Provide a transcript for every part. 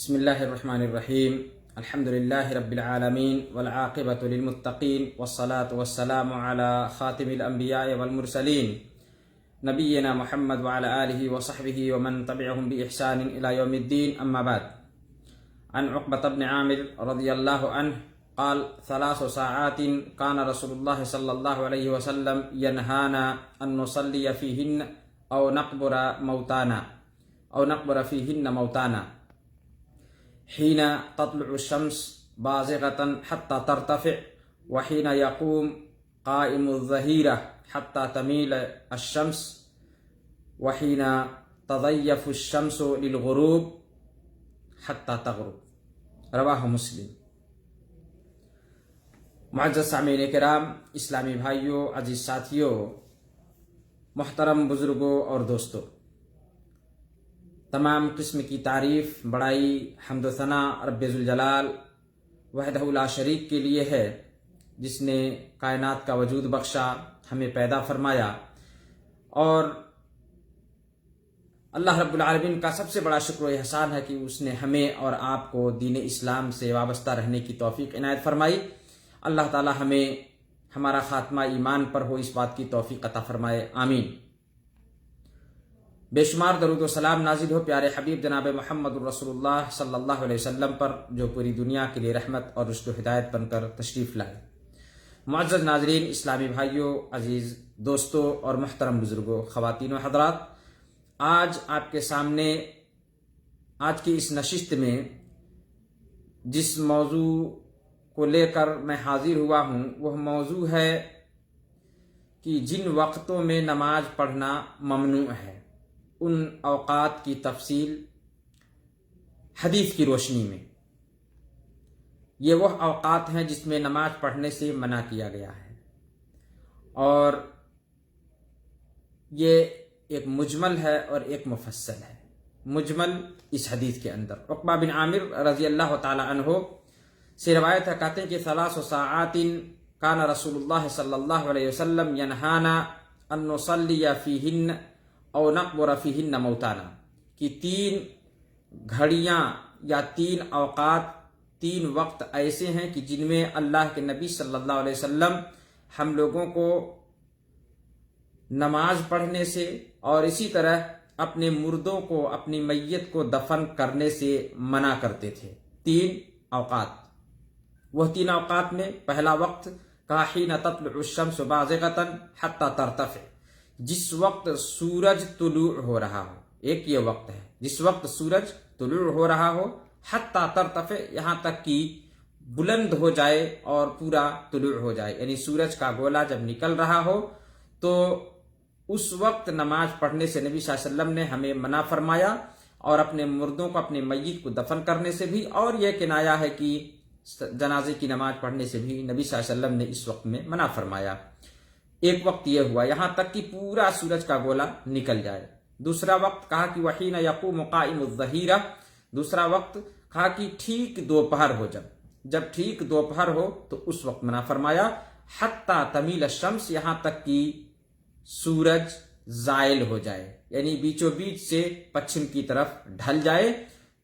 بسم الله الرحمن الرحيم. الحمد لله رب العالمين والعاقبة للمتقين والصلاة والسلام على خاتم الأنبياء والمرسلين نبينا محمد وعلى آله وصحبه ومن تبعهم بإحسان إلى يوم الدين. أما بعد، عن عقبة بن عامر رضي الله عنه قال: 3 ساعات كان رسول الله صلى الله عليه وسلم ينهانا أن نصلي فيهن أو نقبر فيهن موتانا حين تطلع الشمس بازغة حتى ترتفع، وحين يقوم قائم الظهيرة حتى تميل الشمس، وحين تضيف الشمس للغروب حتى تغرب. رواہ مسلم. معزز سامعین کرام، اسلامی بھائیوں، عزیز ساتھیوں، محترم بزرگوں اور دوستوں، تمام قسم کی تعریف، بڑائی، حمد و ثنا رب ذوالجلال وحدہ لا شریک کے لیے ہے، جس نے کائنات کا وجود بخشا، ہمیں پیدا فرمایا، اور اللہ رب العالمین کا سب سے بڑا شکر و احسان ہے کہ اس نے ہمیں اور آپ کو دین اسلام سے وابستہ رہنے کی توفیق عنایت فرمائی. اللہ تعالی ہمیں ہمارا خاتمہ ایمان پر ہو، اس بات کی توفیق عطا فرمائے، آمین. بے شمار درود و سلام نازل ہو پیارے حبیب جناب محمد الرسول اللہ صلی اللہ علیہ وسلم پر، جو پوری دنیا کے لیے رحمت اور رشد و ہدایت بن کر تشریف لائے. معزز ناظرین، اسلامی بھائیوں، عزیز دوستوں اور محترم بزرگوں، خواتین و حضرات، آج آپ کے سامنے آج کی اس نشست میں جس موضوع کو لے کر میں حاضر ہوا ہوں، وہ موضوع ہے کہ جن وقتوں میں نماز پڑھنا ممنوع ہے، ان اوقات کی تفصیل حدیث کی روشنی میں. یہ وہ اوقات ہیں جس میں نماز پڑھنے سے منع کیا گیا ہے، اور یہ ایک مجمل ہے اور ایک مفصل ہے. مجمل اس حدیث کے اندر عقبہ بن عامر رضی اللہ تعالی عنہ سے روایت ہے، کہتے ہیں کہ 3 ساعات کان رسول اللہ صلی اللہ علیہ وسلم ینہانا ان نصلی فیہن او نقبر فیہن موتانا، کہ 3 گھڑیاں یا 3 اوقات، 3 وقت ایسے ہیں کہ جن میں اللہ کے نبی صلی اللہ علیہ وسلم ہم لوگوں کو نماز پڑھنے سے اور اسی طرح اپنے مردوں کو، اپنی میت کو دفن کرنے سے منع کرتے تھے. 3 اوقات. وہ 3 اوقات میں پہلا وقت کہا حین تطلع الشمس بازغۃ حتی ترتفع، جس وقت سورج طلوع ہو رہا ہو. ایک یہ وقت ہے جس وقت سورج طلوع ہو رہا ہو، حتی ترتفع، یہاں تک کہ بلند ہو جائے اور پورا طلوع ہو جائے، یعنی سورج کا گولا جب نکل رہا ہو تو اس وقت نماز پڑھنے سے نبی صلی اللہ علیہ وسلم نے ہمیں منع فرمایا، اور اپنے مردوں کو، اپنے میت کو دفن کرنے سے بھی، اور یہ کنایا ہے کہ جنازے کی نماز پڑھنے سے بھی نبی صلی اللہ علیہ وسلم نے اس وقت میں منع فرمایا. ایک وقت یہ ہوا یہاں تک کہ پورا سورج کا گولا نکل جائے. دوسرا وقت کہا کہ وحین یقوم قائم الظہیرہ، دوسرا وقت کہا کہ ٹھیک دوپہر ہو، جب ٹھیک دوپہر ہو تو اس وقت منع فرمایا. حتی تمیل الشمس، یہاں تک کہ سورج زائل ہو جائے، یعنی بیچوں بیچ سے پچھم کی طرف ڈھل جائے،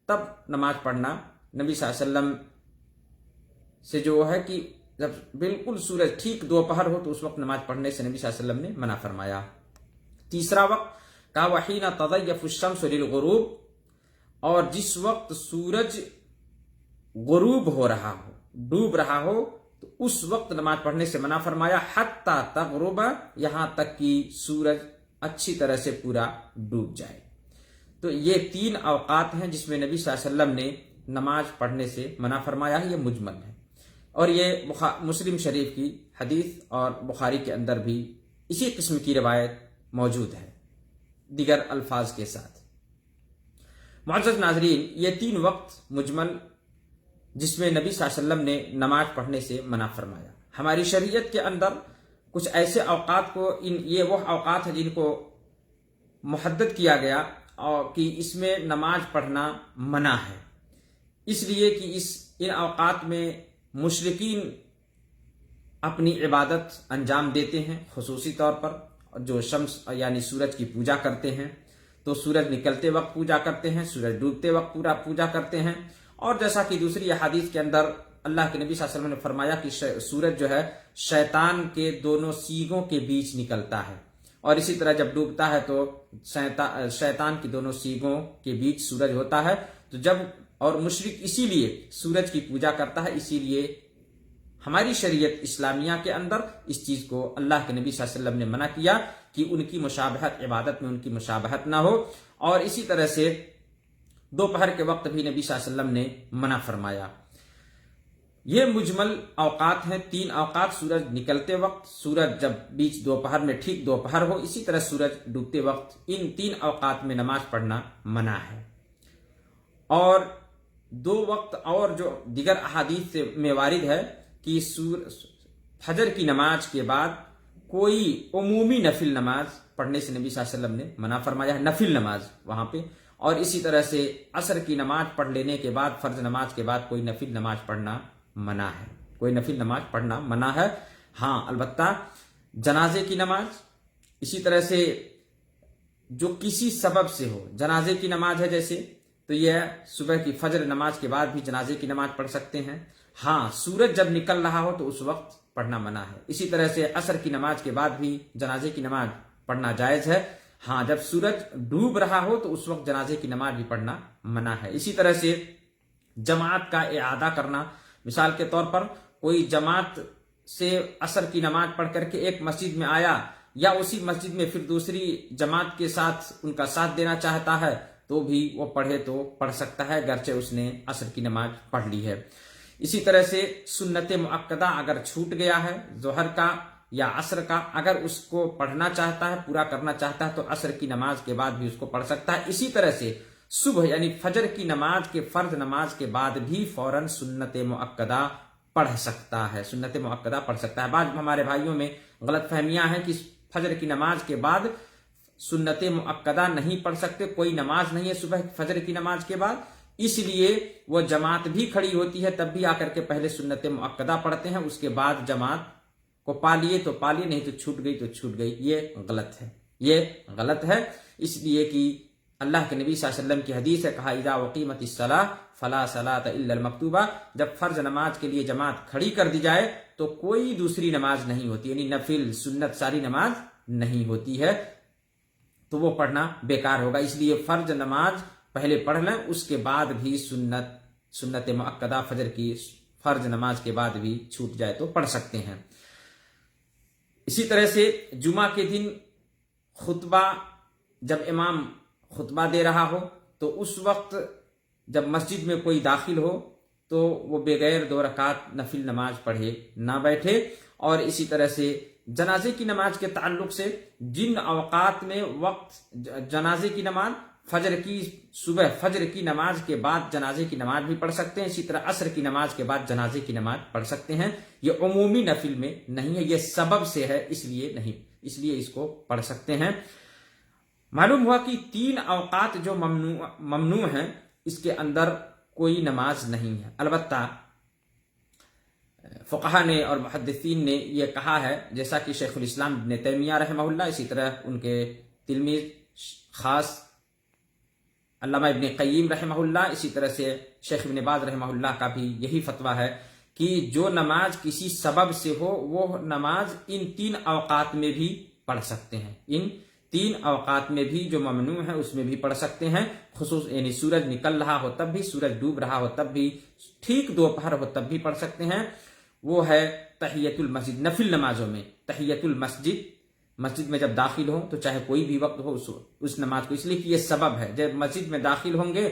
تب نماز پڑھنا. نبی صلی اللہ علیہ وسلم سے جو ہے کہ جب بالکل سورج ٹھیک دوپہر ہو تو اس وقت نماز پڑھنے سے نبی صلی اللہ علیہ وسلم نے منع فرمایا. تیسرا وقت کہا وحین تضیف الشمس للغروب، اور جس وقت سورج غروب ہو رہا ہو، ڈوب رہا ہو، تو اس وقت نماز پڑھنے سے منع فرمایا. حتی تغرب، یہاں تک کہ سورج اچھی طرح سے پورا ڈوب جائے. تو یہ 3 اوقات ہیں جس میں نبی صلی اللہ علیہ وسلم نے نماز پڑھنے سے منع فرمایا ہے. یہ مجمل ہے، اور یہ مسلم شریف کی حدیث اور بخاری کے اندر بھی اسی قسم کی روایت موجود ہے، دیگر الفاظ کے ساتھ. معزز ناظرین، یہ 3 وقت مجمل جس میں نبی صلی اللہ علیہ وسلم نے نماز پڑھنے سے منع فرمایا. ہماری شریعت کے اندر کچھ ایسے اوقات کو، یہ وہ اوقات ہیں جن کو محدد کیا گیا اور کہ اس میں نماز پڑھنا منع ہے، اس لیے کہ ان اوقات میں مشرکین اپنی عبادت انجام دیتے ہیں، خصوصی طور پر جو شمس یعنی سورج کی پوجا کرتے ہیں. تو سورج نکلتے وقت پوجا کرتے ہیں، سورج ڈوبتے وقت پوجا کرتے ہیں. اور جیسا کہ دوسری احادیث کے اندر اللہ کے نبی صلی اللہ علیہ وسلم نے فرمایا کہ سورج جو ہے شیطان کے دونوں سینگوں کے بیچ نکلتا ہے، اور اسی طرح جب ڈوبتا ہے تو شیطان کی دونوں سینگوں کے بیچ سورج ہوتا ہے. تو جب اور مشرک اسی لیے سورج کی پوجا کرتا ہے، اسی لیے ہماری شریعت اسلامیہ کے اندر اس چیز کو اللہ کے نبی صلی اللہ علیہ وسلم نے منع کیا کہ ان کی مشابہت، عبادت میں ان کی مشابہت نہ ہو. اور اسی طرح سے دوپہر کے وقت بھی نبی صلی اللہ علیہ وسلم نے منع فرمایا. یہ مجمل اوقات ہیں، 3 اوقات: سورج نکلتے وقت، سورج جب بیچ دوپہر میں ٹھیک دوپہر ہو، اسی طرح سورج ڈوبتے وقت. ان 3 اوقات میں نماز پڑھنا منع ہے. اور 2 وقت اور جو دیگر احادیث میں وارد ہے کہ فجر کی نماز کے بعد کوئی عمومی نفل نماز پڑھنے سے نبی صلی اللہ علیہ وسلم نے منع فرمایا ہے، نفل نماز وہاں پہ. اور اسی طرح سے عصر کی نماز پڑھ لینے کے بعد، فرض نماز کے بعد کوئی نفل نماز پڑھنا منع ہے، کوئی نفل نماز پڑھنا منع ہے. ہاں البتہ جنازے کی نماز، اسی طرح سے جو کسی سبب سے ہو، جنازے کی نماز ہے جیسے، تو یہ صبح کی فجر نماز کے بعد بھی جنازے کی نماز پڑھ سکتے ہیں. ہاں سورج جب نکل رہا ہو تو اس وقت پڑھنا منع ہے. اسی طرح سے عصر کی نماز کے بعد بھی جنازے کی نماز پڑھنا جائز ہے. ہاں جب سورج ڈوب رہا ہو تو اس وقت جنازے کی نماز بھی پڑھنا منع ہے. اسی طرح سے جماعت کا اعادہ کرنا، مثال کے طور پر کوئی جماعت سے عصر کی نماز پڑھ کر کے ایک مسجد میں آیا، یا اسی مسجد میں پھر دوسری جماعت کے ساتھ ان کا ساتھ دینا چاہتا ہے، تو بھی وہ پڑھے تو پڑھ سکتا ہے، گرچہ اس نے عصر کی نماز پڑھ لی ہے. اسی طرح سے سنت مؤکدہ اگر چھوٹ گیا ہے، ظہر کا یا عصر کا، اگر اس کو پڑھنا چاہتا ہے، پورا کرنا چاہتا ہے، تو عصر کی نماز کے بعد بھی اس کو پڑھ سکتا ہے. اسی طرح سے صبح یعنی فجر کی نماز کے فرض نماز کے بعد بھی فوراً سنت مؤکدہ پڑھ سکتا ہے، سنت مؤکدہ پڑھ سکتا ہے. بعض ہمارے بھائیوں میں غلط فہمیاں ہیں کہ فجر کی نماز کے بعد سنت مؤکدہ نہیں پڑھ سکتے، کوئی نماز نہیں ہے صبح فجر کی نماز کے بعد، اس لیے وہ جماعت بھی کھڑی ہوتی ہے تب بھی آ کر کے پہلے سنت مؤکدہ پڑھتے ہیں، اس کے بعد جماعت کو پا لیے تو پا لیے، نہیں تو چھوٹ گئی تو چھوٹ گئی. یہ غلط ہے، یہ غلط ہے. اس لیے کہ اللہ کے نبی صلی اللہ علیہ وسلم کی حدیث ہے، کہا اذا اقیمت الصلاۃ فلا صلاۃ الا المکتوبہ، جب فرض نماز کے لیے جماعت کھڑی کر دی جائے تو کوئی دوسری نماز نہیں ہوتی، یعنی نفل سنت ساری نماز نہیں ہوتی ہے، تو وہ پڑھنا بیکار ہوگا. اس لیے فرض نماز پہلے پڑھ لیں، اس کے بعد بھی سنت مؤکدہ فجر کی فرض نماز کے بعد بھی چھوٹ جائے تو پڑھ سکتے ہیں. اسی طرح سے جمعہ کے دن خطبہ، جب امام خطبہ دے رہا ہو تو اس وقت جب مسجد میں کوئی داخل ہو تو وہ بغیر 2 رکعت نفل نماز پڑھے نہ بیٹھے. اور اسی طرح سے جنازے کی نماز کے تعلق سے جن اوقات میں وقت جنازے کی نماز، صبح فجر کی نماز کے بعد جنازے کی نماز بھی پڑھ سکتے ہیں، اسی طرح عصر کی نماز کے بعد جنازے کی نماز پڑھ سکتے ہیں. یہ عمومی نفل میں نہیں ہے، یہ سبب سے ہے، اس لیے نہیں، اس لیے اس کو پڑھ سکتے ہیں. معلوم ہوا کہ 3 اوقات جو ممنوع ہیں اس کے اندر کوئی نماز نہیں ہے. البتہ فقہا نے اور محدثین نے یہ کہا ہے، جیسا کہ شیخ الاسلام ابن تیمیہ رحمہ اللہ، اسی طرح ان کے تلمیذ خاص علامہ ابن قیم رحمہ اللہ، اسی طرح سے شیخ ابن باز رحمہ اللہ کا بھی یہی فتویٰ ہے کہ جو نماز کسی سبب سے ہو وہ نماز ان 3 اوقات میں بھی پڑھ سکتے ہیں، ان 3 اوقات میں بھی جو ممنوع ہے اس میں بھی پڑھ سکتے ہیں. یعنی سورج نکل رہا ہو تب بھی، سورج ڈوب رہا ہو تب بھی، ٹھیک دوپہر ہو تب بھی پڑھ سکتے ہیں. وہ ہے تحیۃ المسجد، نفل نمازوں میں تحیۃ المسجد، مسجد میں جب داخل ہوں تو چاہے کوئی بھی وقت ہو اس نماز کو، اس لیے کہ یہ سبب ہے. جب مسجد میں داخل ہوں گے،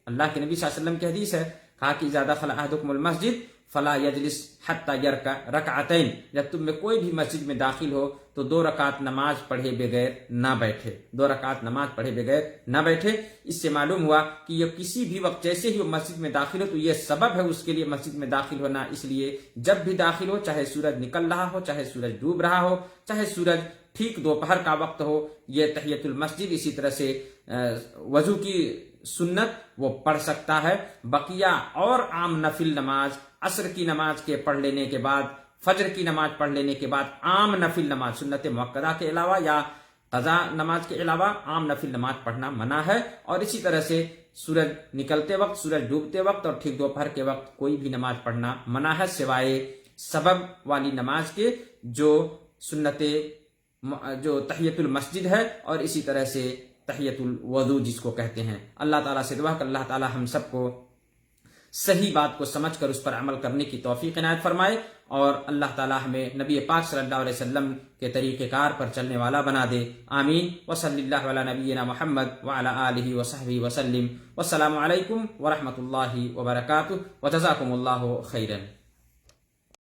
اللہ کے نبی صلی اللہ علیہ وسلم کی حدیث ہے، کہا کہ اذا دخل احدکم المسجد فلا یجلس حتی یرکع رکعتین، جب تم میں کوئی بھی مسجد میں داخل ہو تو 2 رکعت نماز پڑھے بغیر نہ بیٹھے، 2 رکعت نماز پڑھے بغیر نہ بیٹھے. اس سے معلوم ہوا کہ یہ کسی بھی وقت جیسے ہی وہ مسجد میں داخل ہو تو یہ سبب ہے اس کے لیے مسجد میں داخل ہونا. اس لیے جب بھی داخل ہو، چاہے سورج نکل رہا ہو، چاہے سورج ڈوب رہا ہو، چاہے سورج ٹھیک دوپہر کا وقت ہو، یہ تحیۃ المسجد، اسی طرح سے وضو کی سنت وہ پڑھ سکتا ہے. بقیہ اور عام نفل نماز عصر کی نماز کے پڑھ لینے کے بعد، فجر کی نماز پڑھ لینے کے بعد، عام نفل نماز سنت مؤکدہ کے علاوہ یا قضا نماز کے علاوہ عام نفل نماز پڑھنا منع ہے، اور اسی طرح سے سورج نکلتے وقت، سورج ڈوبتے وقت اور ٹھیک دوپہر کے وقت کوئی بھی نماز پڑھنا منع ہے، سوائے سبب والی نماز کے، جو سنت جو تحیت المسجد ہے، اور اسی طرح سے تحیت الوضو جس کو کہتے ہیں۔ اللہ تعالیٰ سے دعا کہ اللہ تعالیٰ ہم سب کو صحیح بات کو سمجھ کر اس پر عمل کرنے کی توفیق عنایت فرمائے، اور اللہ تعالیٰ ہمیں نبی پاک صلی اللہ علیہ وسلم کے طریقہ کار پر چلنے والا بنا دے، آمین۔ وصلی اللہ علی نبینا محمد وعلی آلہ وصحبہ وسلم، والسلام علیکم ورحمۃ اللہ وبرکاتہ، وجزاکم اللہ خیرا۔